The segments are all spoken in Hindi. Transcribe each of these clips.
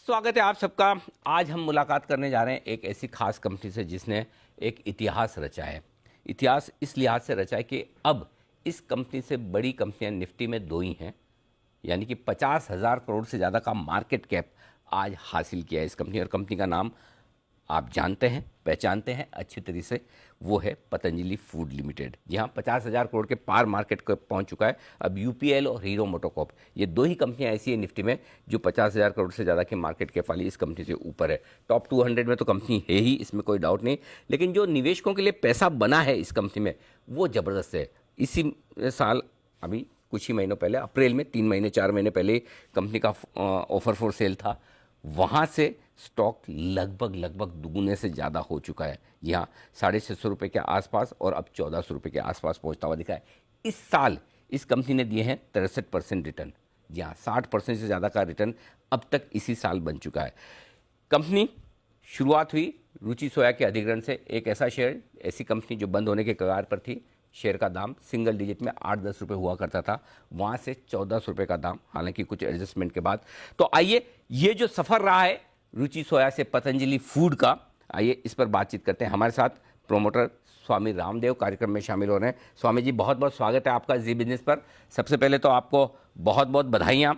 स्वागत है आप सबका। आज हम मुलाकात करने जा रहे हैं एक ऐसी खास कंपनी से जिसने एक इतिहास रचा है। इतिहास इस लिहाज से रचा है कि अब इस कंपनी से बड़ी कंपनियां निफ्टी में दो ही हैं, यानी कि 50,000 करोड़ से ज़्यादा का मार्केट कैप आज हासिल किया है इस कंपनी। और कंपनी का नाम आप जानते हैं, पहचानते हैं अच्छी तरीके से, वो है पतंजलि फूड लिमिटेड। जी हाँ, 50,000 करोड़ के पार मार्केट को पहुंच चुका है। अब यूपीएल और हीरो मोटोकॉर्प, ये दो ही कंपनियां ऐसी है निफ्टी में जो 50,000 करोड़ से ज़्यादा की मार्केट कैप वाली इस कंपनी से ऊपर है। टॉप 200 में तो कंपनी है ही, इसमें कोई डाउट नहीं। लेकिन जो निवेशकों के लिए पैसा बना है इस कंपनी में वो ज़बरदस्त है। इसी साल अभी कुछ ही महीनों पहले, अप्रैल में 3 महीने 4 महीने पहले कंपनी का ऑफर फॉर सेल था। वहाँ से स्टॉक लगभग दुगुने से ज़्यादा हो चुका है। यहाँ 650 रुपये के आसपास और अब 1400 रुपये के आसपास पहुँचता हुआ दिखा है। इस साल इस कंपनी ने दिए हैं 63% रिटर्न। जी हाँ, 60% से ज़्यादा का रिटर्न अब तक इसी साल बन चुका है। कंपनी शुरुआत हुई रुचि सोया के अधिग्रहण से। एक ऐसा शेयर, ऐसी कंपनी जो बंद होने के कगार पर थी। शेयर का दाम सिंगल डिजिट में 8-10 रुपये हुआ करता था, वहाँ से 1400 रुपये का दाम, हालांकि कुछ एडजस्टमेंट के बाद। तो आइए, ये जो सफ़र रहा है रुचि सोया से पतंजलि फूड का, आइए इस पर बातचीत करते हैं। हमारे साथ प्रोमोटर स्वामी रामदेव कार्यक्रम में शामिल हो रहे हैं। स्वामी जी, बहुत बहुत स्वागत है आपका जी बिजनेस पर। सबसे पहले तो आपको बहुत बहुत बधाइयाँ।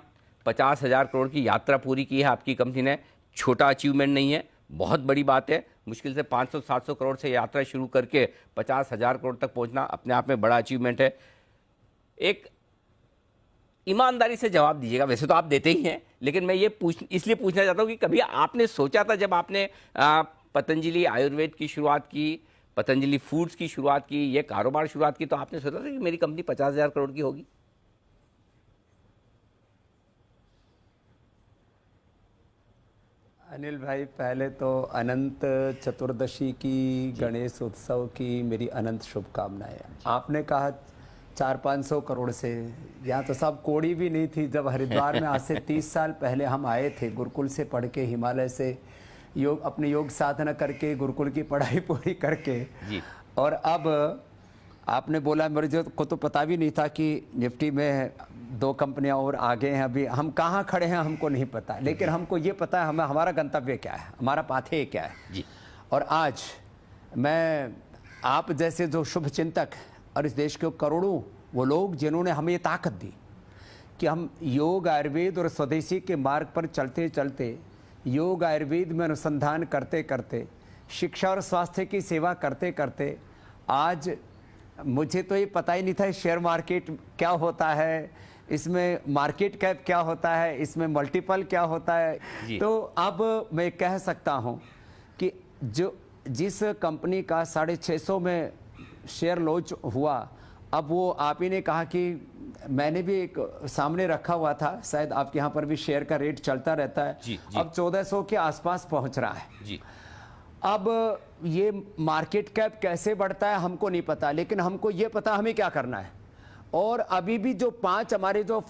50,000 करोड़ की यात्रा पूरी की है आपकी कंपनी ने। छोटा अचीवमेंट नहीं है, बहुत बड़ी बात है। मुश्किल से 500-700 करोड़ से यात्रा शुरू करके 50,000 करोड़ तक पहुंचना अपने आप में बड़ा अचीवमेंट है। एक ईमानदारी से जवाब दीजिएगा, वैसे तो आप देते ही हैं, लेकिन मैं ये इसलिए पूछना चाहता हूं कि कभी आपने सोचा था, जब आपने पतंजलि आयुर्वेद की शुरुआत की, पतंजलि फूड्स की शुरुआत की, ये कारोबार शुरुआत की, तो आपने सोचा था कि मेरी कंपनी 50,000 करोड़ की होगी? अनिल भाई, पहले तो अनंत चतुर्दशी की, गणेश उत्सव की मेरी अनंत शुभकामनाएं। आपने कहा 400-500 करोड़ से, यहाँ तो सब कोड़ी भी नहीं थी। जब हरिद्वार में आज से 30 साल पहले हम आए थे, गुरुकुल से पढ़ के, हिमालय से योग, अपनी योग साधना करके, गुरुकुल की पढ़ाई पूरी करके जी। और अब आपने बोला, मेरे को तो पता भी नहीं था कि निफ्टी में 2 कंपनियां और आगे हैं। अभी हम कहाँ खड़े हैं हमको नहीं पता, लेकिन हमको ये पता है हमें हमारा गंतव्य क्या है, हमारा पाथेय क्या है जी। और आज मैं, आप जैसे जो शुभ चिंतक और इस देश के करोड़ों वो लोग जिन्होंने हमें ये ताकत दी कि हम योग, आयुर्वेद और स्वदेशी के मार्ग पर चलते चलते, योग आयुर्वेद में अनुसंधान करते करते, शिक्षा और स्वास्थ्य की सेवा करते करते, आज मुझे तो ये पता ही नहीं था शेयर मार्केट क्या होता है, इसमें मार्केट कैप क्या होता है, इसमें मल्टीपल क्या होता है। तो अब मैं कह सकता हूँ कि जिस कंपनी का 650 में शेयर लॉन्च हुआ, अब वो आप ही ने कहा कि मैंने भी एक सामने रखा हुआ था, शायद आपके यहाँ पर भी शेयर का रेट चलता रहता है जी। अब 1400 के आसपास पहुँच रहा है जी। अब ये मार्केट कैप कैसे बढ़ता है हमको नहीं पता, लेकिन हमको ये पता हमें क्या करना है। और अभी भी जो 5 हमारे जो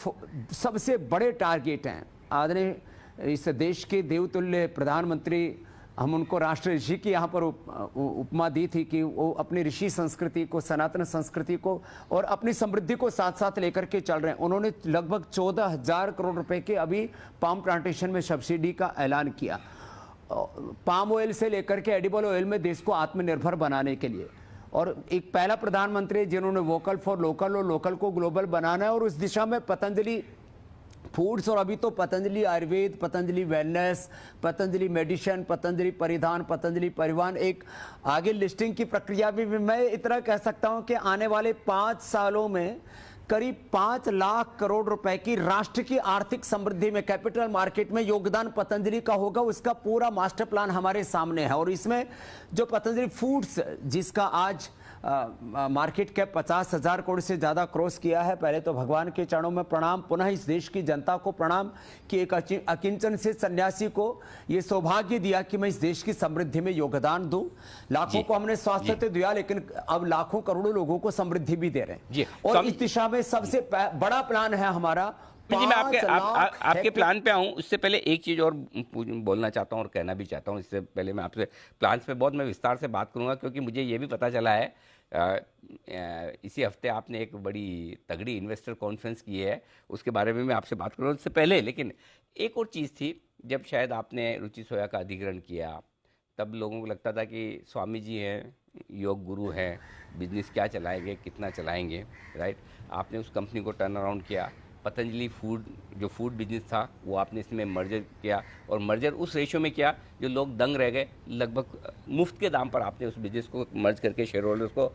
सबसे बड़े टारगेट हैं, आदरणीय इस देश के देवतुल्य प्रधानमंत्री, हम उनको राष्ट्र ऋषि की यहाँ पर उपमा दी थी कि वो अपनी ऋषि संस्कृति को, सनातन संस्कृति को और अपनी समृद्धि को साथ साथ लेकर के चल रहे हैं। उन्होंने लगभग 14,000 करोड़ रुपए के अभी पाम प्लांटेशन में सब्सिडी का ऐलान किया, पाम ऑयल से लेकर के एडिबल ऑयल में देश को आत्मनिर्भर बनाने के लिए। और एक पहला प्रधानमंत्री जिन्होंने वोकल फॉर लोकल और लोकल को ग्लोबल बनाना है, और उस दिशा में पतंजलि फूड्स, और अभी तो पतंजलि आयुर्वेद, पतंजलि वेलनेस, पतंजलि मेडिसिन, पतंजलि परिधान, पतंजलि परिवहन, एक आगे लिस्टिंग की प्रक्रिया भी। मैं इतना कह सकता हूं कि आने वाले 5 सालों में करीब 5 लाख करोड़ रुपए की राष्ट्र की आर्थिक समृद्धि में, कैपिटल मार्केट में योगदान पतंजलि का होगा। उसका पूरा मास्टर प्लान हमारे सामने है। और इसमें जो पतंजलि फूड्स, जिसका आज मार्केट कैप 50,000 करोड़ से ज़्यादा क्रॉस किया है, पहले तो भगवान के चरणों में प्रणाम, पुनः इस देश की जनता को प्रणाम कि एक अकिंचन से सन्यासी को ये सौभाग्य दिया कि मैं इस देश की समृद्धि में योगदान दूं। लाखों को हमने स्वास्थ्य तो दिया, लेकिन अब लाखों करोड़ों लोगों को समृद्धि भी दे रहे हैं। और इस दिशा में सबसे बड़ा प्लान है हमारा। जी, मैं आपके प्लान पे आऊँ उससे पहले एक चीज़ और बोलना चाहता हूँ और कहना भी चाहता हूँ। इससे पहले मैं आपसे प्लान्स पे बहुत मैं विस्तार से बात करूँगा, क्योंकि मुझे ये भी पता चला है इसी हफ्ते आपने एक बड़ी तगड़ी इन्वेस्टर कॉन्फ्रेंस की है, उसके बारे में मैं आपसे बात करूँ उससे पहले। लेकिन एक और चीज़ थी, जब शायद आपने रुचि सोया का अधिग्रहण किया तब लोगों को लगता था कि स्वामी जी हैं, योग गुरु हैं, बिजनेस क्या चलाएंगे, कितना चलाएंगे, राइट। आपने उस कंपनी को टर्न अराउंड किया। पतंजलि फूड, जो फूड बिजनेस था, वो आपने इसमें मर्जर किया, और मर्जर उस रेशियो में किया जो लोग दंग रह गए। लगभग मुफ्त के दाम पर आपने उस बिजनेस को मर्ज करके शेयर होल्डर्स को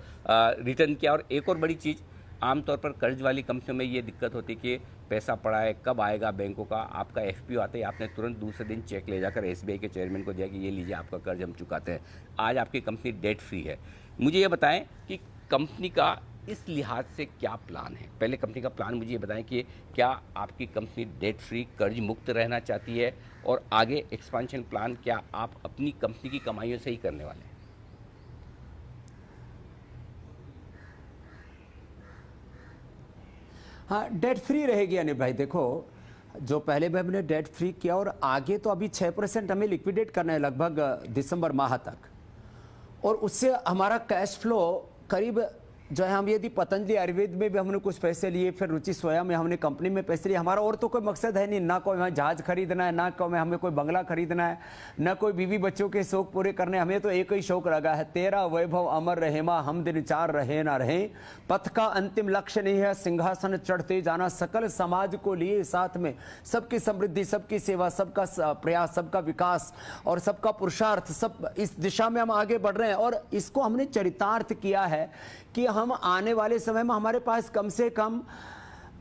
रिटर्न किया। और एक और बड़ी चीज़, आमतौर पर कर्ज वाली कंपनियों में ये दिक्कत होती है कि पैसा पड़ा है, कब आएगा बैंकों का। आपका एफपीओ आते ही आपने तुरंत दूसरे दिन चेक ले जाकर एसबीआई के चेयरमैन को दिया कि ये लीजिए आपका कर्ज हम चुकाते हैं। आज आपकी कंपनी डेट फ्री है। मुझे ये बताएं कि कंपनी का इस लिहाज से क्या प्लान है। पहले कंपनी का प्लान मुझे ये बताएं कि क्या आपकी कंपनी डेट फ्री, कर्ज मुक्त रहना चाहती है, और आगे एक्सपांशन प्लान क्या आप अपनी कंपनी की कमाइयों से ही करने वाले हैं? हाँ, डेट फ्री रहेगी अनिल भाई। देखो, जो पहले भी हमने डेट फ्री किया और आगे तो अभी 6% हमें लिक्विडेट करना है लगभग दिसंबर माह तक, और उससे हमारा कैश फ्लो करीब जो है, हम यदि पतंजलि आयुर्वेद में भी हमने कुछ पैसे लिए, फिर रुचि सोया में हमने कंपनी में पैसे लिए। हमारा और तो कोई मकसद है नहीं, ना कोई हमें जहाज खरीदना है, ना कोई हमें कोई बंगला खरीदना है, ना कोई बीवी बच्चों के शौक पूरे करने। हमें तो एक ही शौक लगा है, तेरा वैभव अमर रहे माँ, हम दिन चार रहे ना रहे। पथ का अंतिम लक्ष्य नहीं है सिंहासन चढ़ते जाना, सकल समाज को लिए साथ में, सबकी समृद्धि, सबकी सेवा, सबका प्रयास, सबका विकास और सबका पुरुषार्थ, सब इस दिशा में हम आगे बढ़ रहे हैं। और इसको हमने चरितार्थ किया है कि हम आने वाले समय में हमारे पास कम से कम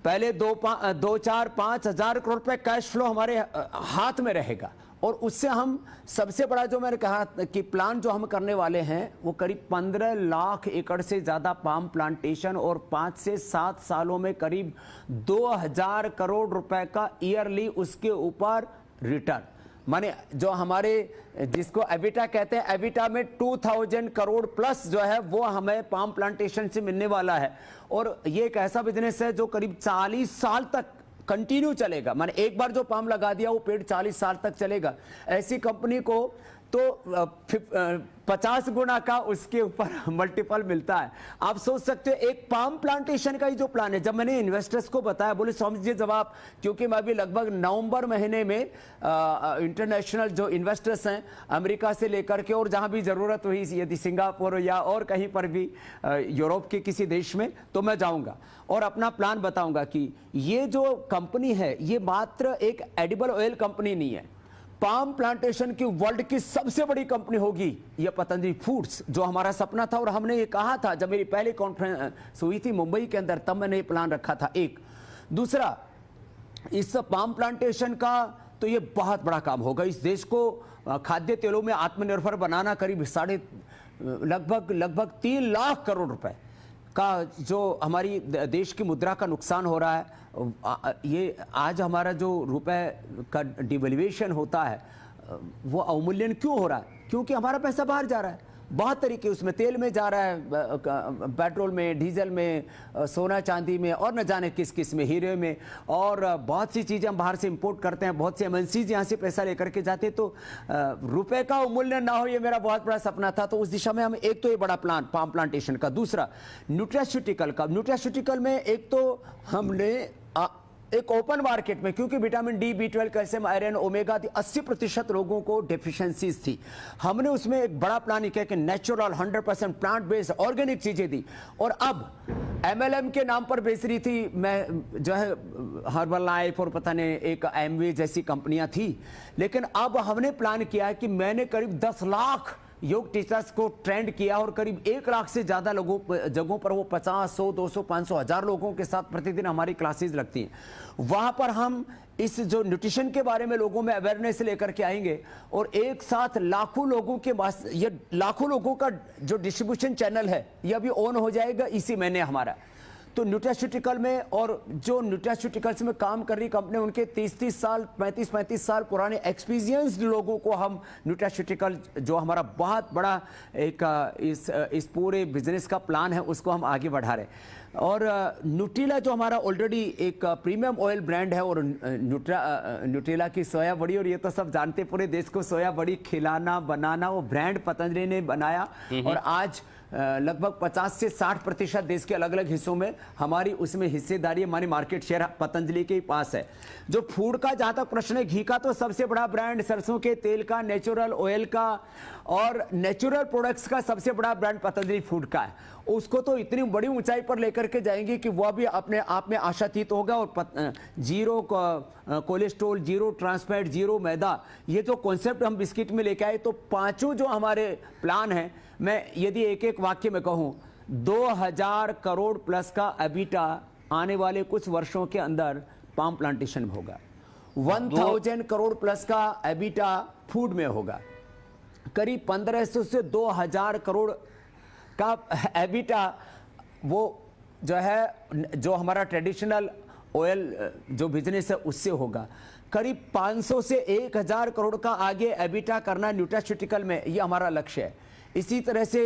पहले 2-4-5 हजार करोड़ रुपए कैश फ्लो हमारे हाथ में रहेगा। और उससे हम सबसे बड़ा जो मैंने कहा कि प्लान जो हम करने वाले हैं, वो करीब 15 लाख एकड़ से ज़्यादा पाम प्लांटेशन, और 5 से 7 सालों में करीब 2000 करोड़ रुपए का ईयरली उसके ऊपर रिटर्न। माने जो हमारे जिसको एबिटा कहते हैं, एबिटा में 2000 करोड़ प्लस जो है वो हमें पाम प्लांटेशन से मिलने वाला है। और ये एक ऐसा बिजनेस है जो करीब 40 साल तक कंटिन्यू चलेगा। माने एक बार जो पाम लगा दिया वो पेड़ 40 साल तक चलेगा। ऐसी कंपनी को तो 50 गुना का उसके ऊपर मल्टीपल मिलता है। आप सोच सकते हो एक पाम प्लांटेशन का ही जो प्लान है। जब मैंने इन्वेस्टर्स को बताया, बोले स्वामी जी जब आप, क्योंकि मैं अभी लगभग नवंबर महीने में इंटरनेशनल जो इन्वेस्टर्स हैं अमेरिका से लेकर के, और जहां भी जरूरत हुई यदि सिंगापुर या और कहीं पर भी यूरोप के किसी देश में, तो मैं जाऊंगा और अपना प्लान बताऊंगा कि ये जो कंपनी है ये मात्र एक एडिबल ऑयल कंपनी नहीं है, पाम प्लांटेशन की वर्ल्ड की सबसे बड़ी कंपनी होगी ये पतंजलि फूड्स, जो हमारा सपना था। और हमने ये कहा था जब मेरी पहली कॉन्फ्रेंस हुई थी मुंबई के अंदर, तब मैंने ये प्लान रखा था। एक दूसरा, इस पाम प्लांटेशन का तो ये बहुत बड़ा काम होगा। इस देश को खाद्य तेलों में आत्मनिर्भर बनाना, करीब लगभग 3 लाख करोड़ रुपए का जो हमारी देश की मुद्रा का नुकसान हो रहा है। ये आज हमारा जो रुपए का डिवैल्यूएशन होता है वो अवमूल्यन क्यों हो रहा है? क्योंकि हमारा पैसा बाहर जा रहा है। बहुत तरीके उसमें तेल में जा रहा है, पेट्रोल में, डीजल में, सोना चांदी में, और न जाने किस किस में, हीरे में, और बहुत सी चीज़ें हम बाहर से इंपोर्ट करते हैं। बहुत से एमएनसीज यहाँ से पैसा लेकर के जाते, तो रुपए का अवमूल्यन ना हो, ये मेरा बहुत बड़ा सपना था। तो उस दिशा में हम एक तो ये बड़ा प्लान पाम प्लांटेशन का। दूसरा, न्यूट्रास्यूटिकल का। न्यूट्रास्यूटिकल में एक तो हमने एक ओपन मार्केट में, क्योंकि vitamin D, B12, calcium, iron, omega 80% लोगों को डेफिशिएंसीज थी, हमने उसमें एक बड़ा प्लान किया कि नेचुरल 100% प्लांट बेस्ड ऑर्गेनिक चीजें दी। और अब MLM के नाम पर बेच रही थी मैं, जो है हर्बल लाइफ और पता नहीं एक एमवे जैसी कंपनियां थी। लेकिन अब हमने प्लान किया है कि मैंने करीब 10 लाख योग टीचर्स को ट्रेंड किया, और करीब 1 लाख से ज़्यादा जगहों पर वो 50, 100, 200, 500, 1000 लोगों के साथ प्रतिदिन हमारी क्लासेस लगती हैं। वहाँ पर हम इस जो न्यूट्रिशन के बारे में लोगों में अवेयरनेस लेकर के आएंगे, और एक साथ लाखों लोगों के पास, ये लाखों लोगों का जो डिस्ट्रीब्यूशन चैनल है ये अभी ऑन हो जाएगा इसी महीने हमारा। तो न्यूट्रास्यूटिकल में, और जो न्यूट्रास्यूटिकल्स में काम कर रही कंपनी, उनके 30-30 साल, 35-35 साल पुराने एक्सपीरियंस्ड लोगों को हम न्यूट्रास्यूटिकल, जो हमारा बहुत बड़ा एक इस पूरे बिजनेस का प्लान है, उसको हम आगे बढ़ा रहे हैं। और न्यूट्रिला जो हमारा ऑलरेडी एक प्रीमियम ऑयल ब्रांड है, और न्यूट्रिला की सोया बड़ी, और ये तो सब जानते पूरे देश को, सोया बड़ी खिलाना बनाना वो ब्रांड पतंजलि ने बनाया। और आज लगभग 50 से 60% देश के अलग अलग हिस्सों में हमारी उसमें हिस्सेदारी, हमारी मार्केट शेयर पतंजलि के पास है। जो फूड का जहां तक प्रश्न है, घी का तो सबसे बड़ा ब्रांड, सरसों के तेल का, नेचुरल ऑयल का और नेचुरल प्रोडक्ट्स का सबसे बड़ा ब्रांड पतंजलि फूड का है। उसको तो इतनी बड़ी ऊंचाई पर लेकर के जाएंगे कि वह भी अपने आप में आशातीत होगा। और zero cholesterol, zero trans fat, zero मैदा, ये जो कॉन्सेप्ट हम बिस्किट में लेके आए, तो पांचों जो हमारे प्लान हैं, मैं यदि एक एक वाक्य में कहूं, 2000 करोड़ प्लस का एबिटा आने वाले कुछ वर्षों के अंदर पाम प्लांटेशन में होगा। 1000 करोड़ प्लस का एबिटा फूड में होगा। करीब 1500 से 2000 करोड़ का एबिटा वो जो है, जो हमारा ट्रेडिशनल ऑयल जो बिजनेस है उससे होगा। करीब 500 से 1000 करोड़ का आगे एबिटा करना न्यूट्रास्यूटिकल में, ये हमारा लक्ष्य है। इसी तरह से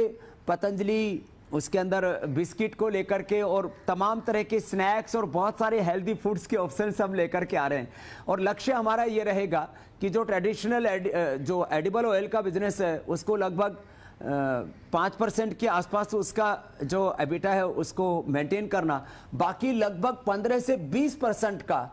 पतंजलि उसके अंदर बिस्किट को लेकर के और तमाम तरह के स्नैक्स और बहुत सारे हेल्दी फूड्स के ऑप्शन हम लेकर के आ रहे हैं। और लक्ष्य हमारा ये रहेगा कि जो ट्रेडिशनल जो एडिबल ऑयल का बिजनेस है उसको लगभग 5% के आसपास उसका जो एबिटा है उसको मेंटेन करना, बाकी लगभग 15 से 20% का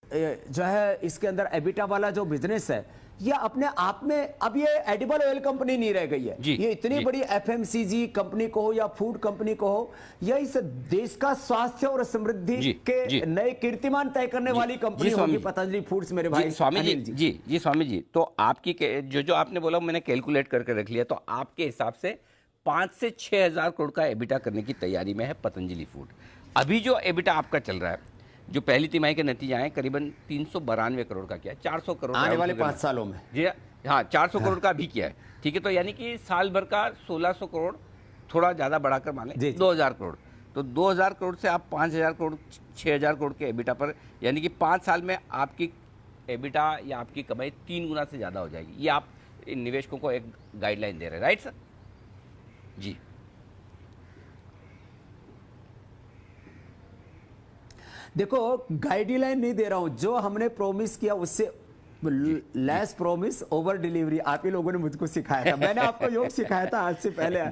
जो है इसके अंदर एबिटा वाला जो बिजनेस है, ये अपने आप में, अब ये एडिबल ऑयल कंपनी नहीं रह गई है। ये इतनी बड़ी एफएमसीजी कंपनी को हो या फूड कंपनी को हो, या इस देश का स्वास्थ्य और समृद्धि के नए कीर्तिमान तय करने वाली कंपनी होगी पतंजलि फूड्स। मेरे भाई स्वामी जी स्वामी जी, तो आपकी जो आपने बोला मैंने कैलकुलेट करके रख लिया, तो आपके हिसाब से 5 से 6000 करोड़ का एबिटा करने की तैयारी में है पतंजलि फूड। अभी जो एबिटा आपका चल रहा है, जो पहली तिमाही के नतीजे आए, करीबन 392 करोड़ का किया है, 400 करोड़ आने वाले 5 सालों में। जी हाँ, 400 करोड़ का भी किया है। ठीक है, तो यानी कि साल भर का 1600 करोड़, थोड़ा ज़्यादा बढ़ाकर माने 2000 करोड़। तो 2000 करोड़ से आप 5000 करोड़, 6000 करोड़ के एबिटा पर, यानी कि 5 साल में आपकी एबिटा या आपकी कमाई 3 गुना से ज़्यादा हो जाएगी। ये आप इन निवेशकों को एक गाइडलाइन दे रहे हैं, राइट सर? जी देखो, गाइडलाइन नहीं दे रहा हूं, जो हमने प्रॉमिस किया उससे लेस प्रॉमिस ओवर डिलीवरी आप ही लोगों ने मुझको सिखाया था। मैंने आपको योग सिखाया था आज से पहले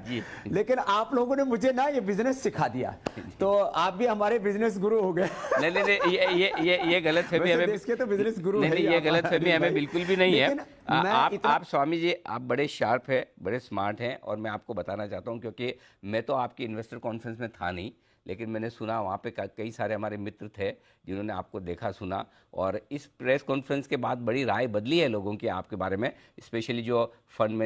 लेकिन आप लोगों ने मुझे ना ये बिजनेस सिखा दिया, तो आप भी हमारे बिजनेस गुरु हो गए। नहीं, ये गलत फहमी हमें, इसके तो बिजनेस गुरु नहीं, ये गलत फहमी हमें बिल्कुल भी नहीं है। आप स्वामी जी, आप बड़े शार्प है, बड़े स्मार्ट हैं, और मैं आपको बताना चाहता हूँ, क्योंकि मैं तो आपकी इन्वेस्टर कॉन्फ्रेंस में था नहीं, लेकिन मैंने सुना वहाँ पे कई सारे हमारे मित्र थे जिन्होंने आपको देखा सुना, और इस प्रेस कॉन्फ्रेंस के बाद बड़ी राय बदली है लोगों की आपके बारे में, स्पेशली जो फंड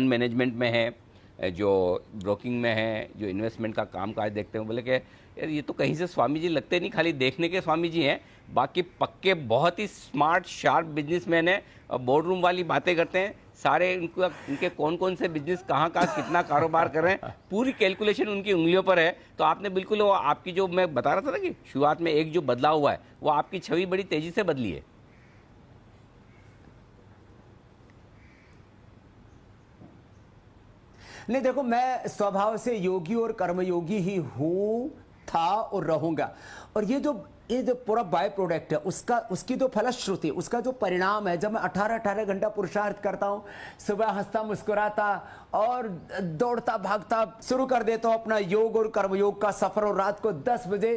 मैनेजमेंट में है, जो ब्रोकिंग में है, जो इन्वेस्टमेंट का काम काज देखते हैं, बोले कि यार ये तो कहीं से स्वामी जी लगते नहीं, खाली देखने के स्वामी जी हैं, बाकी पक्के बहुत ही स्मार्ट शार्प बिजनेसमैन हैं, बोर्ड रूम वाली बातें करते हैं, सारे उनके कौन कौन से बिजनेस कहाँ कितना कारोबार कर रहे हैं, पूरी कैलकुलेशन उनकी उंगलियों पर है। तो आपने बिल्कुल वो आपकी जो मैं बता रहा था ना कि शुरुआत में एक जो बदलाव हुआ है, वो आपकी छवि बड़ी तेजी से बदली है। नहीं देखो, मैं स्वभाव से योगी और कर्मयोगी ही हूं, था और रहूंगा। और ये जो पूरा बाय प्रोडक्ट है उसकी जो फलश्रुति, उसका जो परिणाम है, जब मैं 18 घंटा पुरुषार्थ करता हूं, सुबह हंसता मुस्कुराता और दौड़ता भागता शुरू कर देता हूं अपना योग और कर्मयोग का सफर, और रात को 10 बजे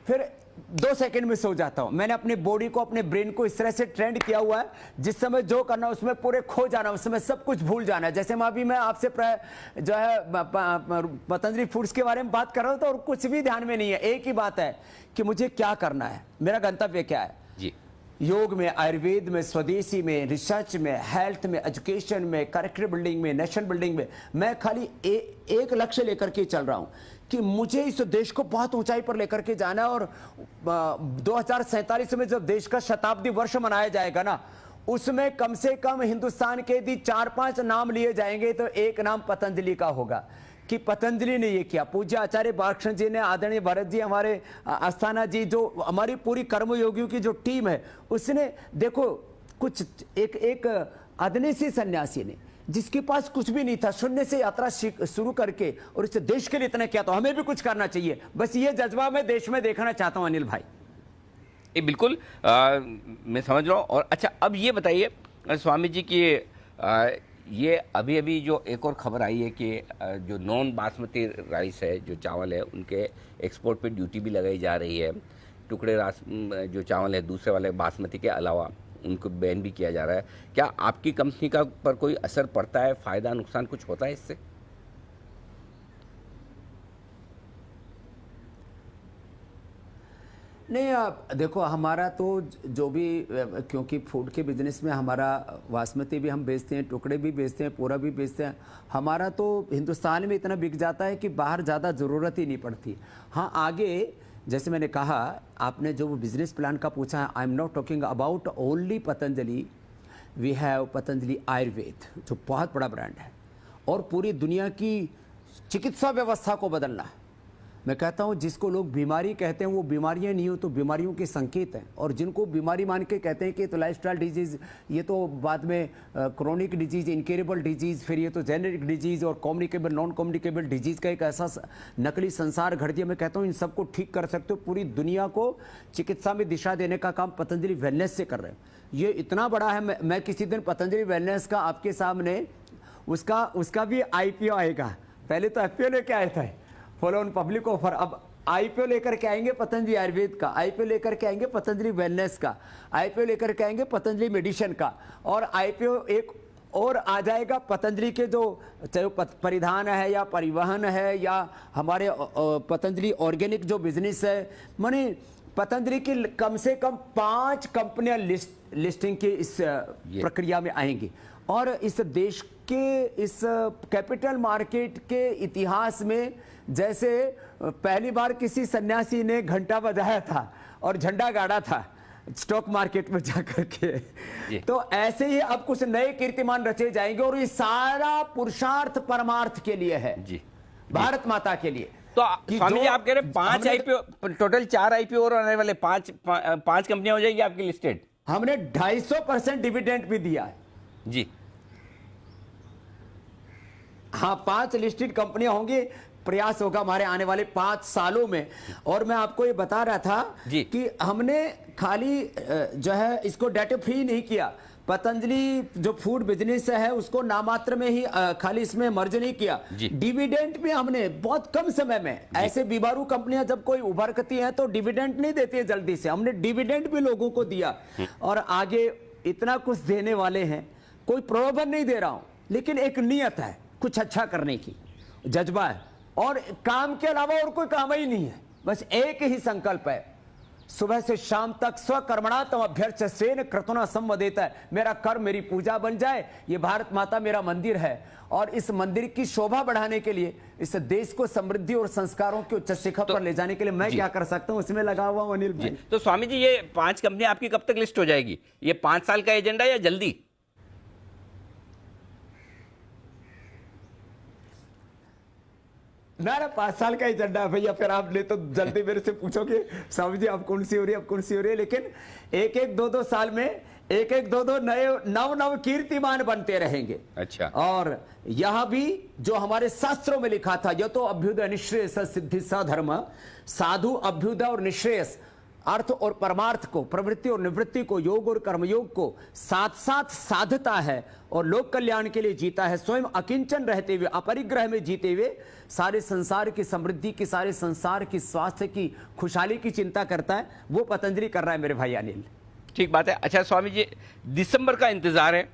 फिर 2 सेकंड में सो जाता हूं। मैंने अपनी बॉडी को, अपने ब्रेन को इस तरह से ट्रेंड किया हुआ है, जिस समय जो करना उसमें पूरे खो जाना, उस समय सब कुछ भूल जाना है। जैसे अभी मैं आपसे जो है पतंजलि फूड्स के बारे में बात कर रहा हूं, तो और कुछ भी ध्यान में नहीं है, एक ही बात है कि मुझे क्या करना है, मेरा गंतव्य क्या है जी। योग में, आयुर्वेद में, स्वदेशी में, रिसर्च में, हेल्थ में, एजुकेशन में, कैरेक्टर बिल्डिंग में, नेशन बिल्डिंग में, मैं खाली एक लक्ष्य लेकर के चल रहा हूं कि मुझे इस देश को बहुत ऊंचाई पर लेकर के जाना है। और 2047 में जब देश का शताब्दी वर्ष मनाया जाएगा ना, उसमें कम से कम हिंदुस्तान के यदि 4-5 नाम लिए जाएंगे तो एक नाम पतंजलि का होगा, कि पतंजलि ने ये किया। पूज्य आचार्य बालकृष्ण जी ने, आदरणीय भरत जी, हमारे अस्थाना जी, जो हमारी पूरी कर्मयोगियों की जो टीम है, उसने देखो कुछ एक अदने सी सन्यासी ने, जिसके पास कुछ भी नहीं था, शून्य से यात्रा शुरू करके और इस देश के लिए इतना किया, तो हमें भी कुछ करना चाहिए। बस ये जज्बा मैं देश में देखना चाहता हूं अनिल भाई। बिल्कुल मैं समझ रहा हूँ। और अच्छा, अब ये बताइए स्वामी जी की ये अभी अभी जो एक और खबर आई है कि जो नॉन बासमती राइस है, जो चावल है, उनके एक्सपोर्ट पे ड्यूटी भी लगाई जा रही है। टुकड़े रास जो चावल है दूसरे वाले बासमती के अलावा उनको बैन भी किया जा रहा है। क्या आपकी कंपनी का पर कोई असर पड़ता है, फ़ायदा नुकसान कुछ होता है इससे? नहीं, आप देखो, हमारा तो जो भी क्योंकि फूड के बिजनेस में हमारा बासमती भी हम बेचते हैं, टुकड़े भी बेचते हैं, पूरा भी बेचते हैं। हमारा तो हिंदुस्तान में इतना बिक जाता है कि बाहर ज़्यादा ज़रूरत ही नहीं पड़ती। हाँ, आगे जैसे मैंने कहा, आपने जो बिजनेस प्लान का पूछा है, I am not talking about only Patanjali. We have Patanjali Ayurveda, जो बहुत बड़ा ब्रांड है और पूरी दुनिया की चिकित्सा व्यवस्था को बदलना है। मैं कहता हूँ, जिसको लोग बीमारी कहते हैं वो बीमारियाँ नहीं हो तो बीमारियों के संकेत हैं, और जिनको बीमारी मान के कहते हैं कि तो लाइफस्टाइल डिजीज़, ये तो बाद में क्रोनिक डिजीज़, इनक्योरेबल डिजीज़, फिर ये तो जेनेटिक डिजीज़ और कम्युनिकेबल नॉन कम्युनिकेबल डिजीज़ का एक ऐसा नकली संसार घड़ दिया। मैं कहता हूँ इन सबको ठीक कर सकते हो। पूरी दुनिया को चिकित्सा में दिशा देने का काम पतंजलि वेलनेस से कर रहे हैं। ये इतना बड़ा है, मैं किसी दिन पतंजलि वेलनेस का आपके सामने उसका भी IPO आएगा। पहले तो FPO लेके आए थे, फॉलो ऑन पब्लिक ऑफर, अब IPO लेकर के आएंगे पतंजलि आयुर्वेद का, IPO लेकर के आएंगे पतंजलि वेलनेस का, IPO लेकर के आएंगे पतंजलि मेडिसिन का, और IPO एक और आ जाएगा पतंजलि के जो चाहे परिधान है या परिवहन है या हमारे पतंजलि ऑर्गेनिक जो बिजनेस है। माने पतंजलि की कम से कम 5 कंपनियां लिस्टिंग की इस प्रक्रिया में आएंगी, और इस देश के इस कैपिटल मार्केट के इतिहास में जैसे पहली बार किसी सन्यासी ने घंटा बजाया था और झंडा गाड़ा था स्टॉक मार्केट में जाकर के, तो ऐसे ही अब कुछ नए कीर्तिमान रचे जाएंगे, और ये सारा पुरुषार्थ परमार्थ के लिए है जी, भारत माता के लिए। तो स्वामी जी, आप कह रहे 5 IPO, टोटल 4 IPO और आने वाले 5 कंपनियां हो जाएगी आपकी लिस्टेड। हमने 250% डिविडेंड भी दिया है जी। हाँ, 5 लिस्टेड कंपनियां होंगी। प्रयास होगा हमारे आने वाले 5 सालों में। और मैं आपको ये बता रहा था कि हमने खाली जो है इसको डेट फ्री नहीं किया। पतंजलि जो फूड बिजनेस है उसको नामात्र में ही खाली इसमें मर्ज नहीं किया, डिविडेंड भी हमने बहुत कम समय में, ऐसे बीमारू कंपनियां जब कोई उभरती हैं तो डिविडेंड नहीं देती है जल्दी से, हमने डिविडेंड भी लोगों को दिया, और आगे इतना कुछ देने वाले हैं। कोई प्रलोभन नहीं दे रहा हूं, लेकिन एक नियत है कुछ अच्छा करने की, जज्बा है, और काम के अलावा और कोई काम ही नहीं है, बस एक ही संकल्प है, सुबह से शाम तक स्वकर्मणातम अभ्यर्च सेन क्रतुना संवदेता है। मेरा कर्म मेरी पूजा बन जाए, ये भारत माता मेरा मंदिर है, और इस मंदिर की शोभा बढ़ाने के लिए, इस देश को समृद्धि और संस्कारों के उच्च शिखर पर ले जाने के लिए मैं क्या कर सकता हूं, उसमें लगा हुआ हूं अनिल भाई। तो स्वामी जी, ये 5 कंपनियां आपकी कब तक लिस्ट हो जाएगी? ये 5 साल का एजेंडा या जल्दी? ना 5 साल का एजेंडा है भैया। फिर आपने तो जल्दी मेरे से पूछोगे स्वामी जी अब कौन सी हो रही है, अब कौन सी हो रही है, लेकिन एक 2 साल में एक 2 नए नव कीर्तिमान बनते रहेंगे। अच्छा। और यह भी जो हमारे शास्त्रों में लिखा था, यह तो अभ्युदय निश्रेय सिद्धि सधर्म, साधु अभ्युदय और निश्रेयस, अर्थ और परमार्थ को, प्रवृत्ति और निवृत्ति को, योग और कर्मयोग को साथ साथ साधता है और लोक कल्याण के लिए जीता है, स्वयं अकिंचन रहते हुए, अपरिग्रह में जीते हुए सारे संसार की समृद्धि की, सारे संसार की स्वास्थ्य की, खुशहाली की चिंता करता है, वो पतंजलि कर रहा है मेरे भाई अनिल। ठीक बात है। अच्छा स्वामी जी, दिसंबर का इंतजार है,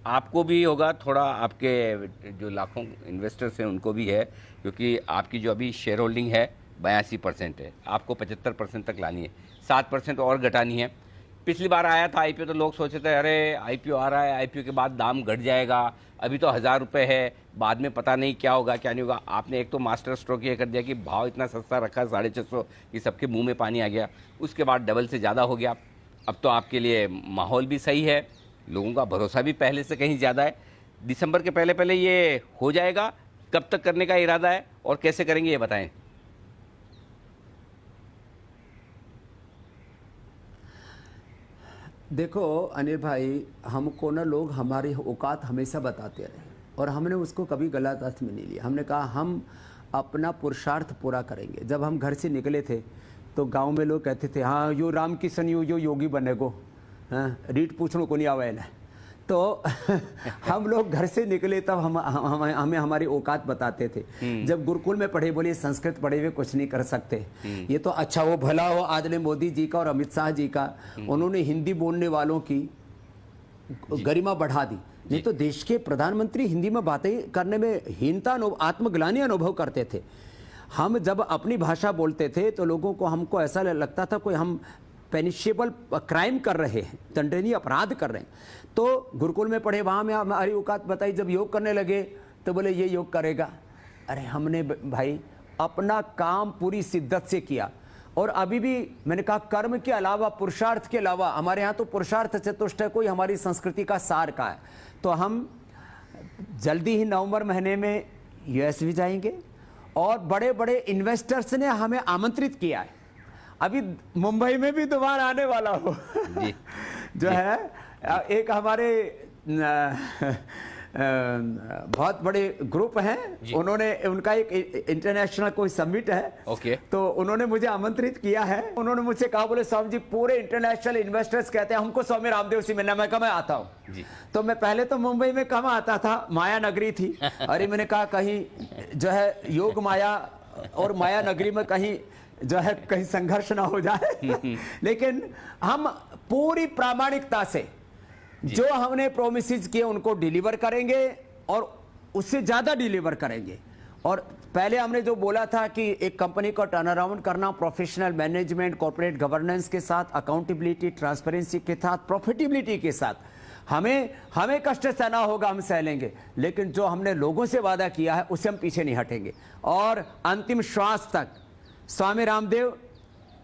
आपको भी होगा थोड़ा, आपके जो लाखों इन्वेस्टर्स हैं उनको भी है, क्योंकि आपकी जो अभी शेयर होल्डिंग है 82% है, आपको 75% तक लानी है, 7% और घटानी है। पिछली बार आया था IPO तो लोग सोचे थे अरे IPO आ रहा है, IPO के बाद दाम घट जाएगा, अभी तो 1000 रुपये है, बाद में पता नहीं क्या होगा क्या नहीं होगा। आपने एक तो मास्टर स्ट्रोक ये कर दिया कि भाव इतना सस्ता रखा 650 कि सबके मुंह में पानी आ गया, उसके बाद डबल से ज़्यादा हो गया। अब तो आपके लिए माहौल भी सही है, लोगों का भरोसा भी पहले से कहीं ज़्यादा है। दिसंबर के पहले पहले ये हो जाएगा, कब तक करने का इरादा है और कैसे करेंगे ये बताएं। देखो अनिल भाई, हमको ना लोग हमारी औकात हमेशा बताते रहे और हमने उसको कभी गलत अर्थ में नहीं लिया। हमने कहा हम अपना पुरुषार्थ पूरा करेंगे। जब हम घर से निकले थे तो गांव में लोग कहते थे हाँ यो राम किशन यो योगी बनेगो, हाँ रीट पूछने को नहीं आवे ना। तो हम लोग घर से निकले तब हमें हमारी औकात बताते थे। जब गुरुकुल में पढ़े, बोले संस्कृत पढ़े हुए कुछ नहीं कर सकते, ये तो अच्छा वो भला हो आदरणीय मोदी जी का और अमित शाह जी का, उन्होंने हिंदी बोलने वालों की गरिमा बढ़ा दी। नहीं तो देश के प्रधानमंत्री हिंदी में बातें करने में हीनता आत्मग्लानि अनुभव करते थे। हम जब अपनी भाषा बोलते थे तो लोगों को, हमको ऐसा लगता था कोई हम पेनिशेबल क्राइम कर रहे हैं, दंडनीय अपराध कर रहे हैं। तो गुरुकुल में पढ़े, वहाँ में हमारी औकात बताई। जब योग करने लगे तो बोले ये योग करेगा। अरे हमने भाई अपना काम पूरी शिद्दत से किया। और अभी भी मैंने कहा कर्म के अलावा, पुरुषार्थ के अलावा, हमारे यहाँ तो पुरुषार्थ चतुष्टय कोई हमारी संस्कृति का सार का है। तो हम जल्दी ही नवंबर महीने में यूएस भी जाएंगे और बड़े बड़े इन्वेस्टर्स ने हमें आमंत्रित किया है। अभी मुंबई में भी दोबारा आने वाला हो जी, जो जी, है एक हमारे बहुत बड़े ग्रुप हैं, उन्होंने, उनका एक इंटरनेशनल कोई समिट है, ओके, तो उन्होंने मुझे आमंत्रित किया है। उन्होंने मुझसे कहा, बोले स्वामी जी पूरे इंटरनेशनल इन्वेस्टर्स कहते हैं हमको स्वामी रामदेव से मिलना। मैं कहा मैं आता हूँ जी। तो मैं पहले तो मुंबई में कम आता था, माया नगरी थी। अरे मैंने कहा कहीं जो है योग माया और माया नगरी में कहीं जो है कहीं संघर्ष ना हो जाए। लेकिन हम पूरी प्रामाणिकता से जो हमने प्रोमिसेस किए उनको डिलीवर करेंगे और उससे ज्यादा डिलीवर करेंगे। और पहले हमने जो बोला था कि एक कंपनी को टर्न अराउंड करना प्रोफेशनल मैनेजमेंट, कॉर्पोरेट गवर्नेंस के साथ, अकाउंटेबिलिटी, ट्रांसपेरेंसी के साथ, प्रॉफिटेबिलिटी के साथ, हमें कष्ट सहना होगा, हम सह लेंगे। लेकिन जो हमने लोगों से वादा किया है उससे हम पीछे नहीं हटेंगे। और अंतिम श्वास तक स्वामी रामदेव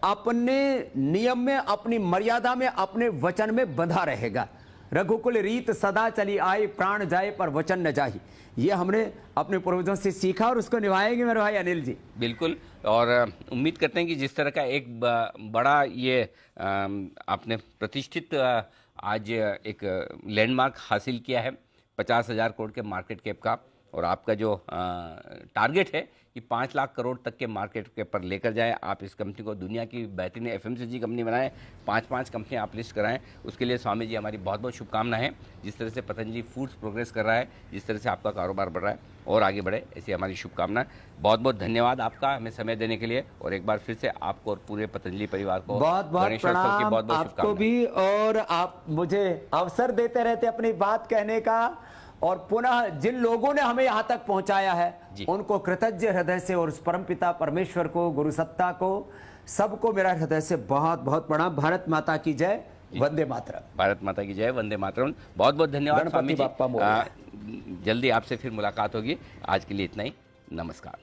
अपने नियम में, अपनी मर्यादा में, अपने वचन में बंधा रहेगा। रघुकुल रीत सदा चली आई, प्राण जाए पर वचन न जाही। ये हमने अपने पूर्वजों से सीखा और उसको निभाएंगे मेरे भाई अनिल जी। बिल्कुल। और उम्मीद करते हैं कि जिस तरह का एक बड़ा ये आपने प्रतिष्ठित आज एक लैंडमार्क हासिल किया है 50,000 करोड़ के मार्केट कैप का, और आपका जो टारगेट है कि 5 लाख करोड़ तक के मार्केट कैप पर लेकर जाएं, आप इस कंपनी को दुनिया की बेहतरीन एफएमसीजी कंपनी बनाएं, 5 कंपनियां आप लिस्ट कराएं, उसके लिए स्वामी जी हमारी बहुत बहुत शुभकामनाएं हैं। जिस तरह से पतंजलि फूड्स प्रोग्रेस कर रहा है, जिस तरह से आपका कारोबार बढ़ रहा है और आगे बढ़े, ऐसी हमारी शुभकामनाएं। बहुत बहुत धन्यवाद आपका हमें समय देने के लिए, और एक बार फिर से आपको और पूरे पतंजलि परिवार को बहुत बहुत प्रणाम आपको भी। और आप मुझे अवसर देते रहते अपनी बात कहने का, और पुनः जिन लोगों ने हमें यहाँ तक पहुंचाया है उनको कृतज्ञ हृदय से, और उस परमपिता परमेश्वर को, गुरु सत्ता को, सबको मेरा हृदय से बहुत बहुत प्रणाम। भारत माता की जय, वंदे मातरम। भारत माता की जय, वंदे मातरम। बहुत बहुत धन्यवाद स्वामी जी। जल्दी आपसे फिर मुलाकात होगी। आज के लिए इतना ही, नमस्कार।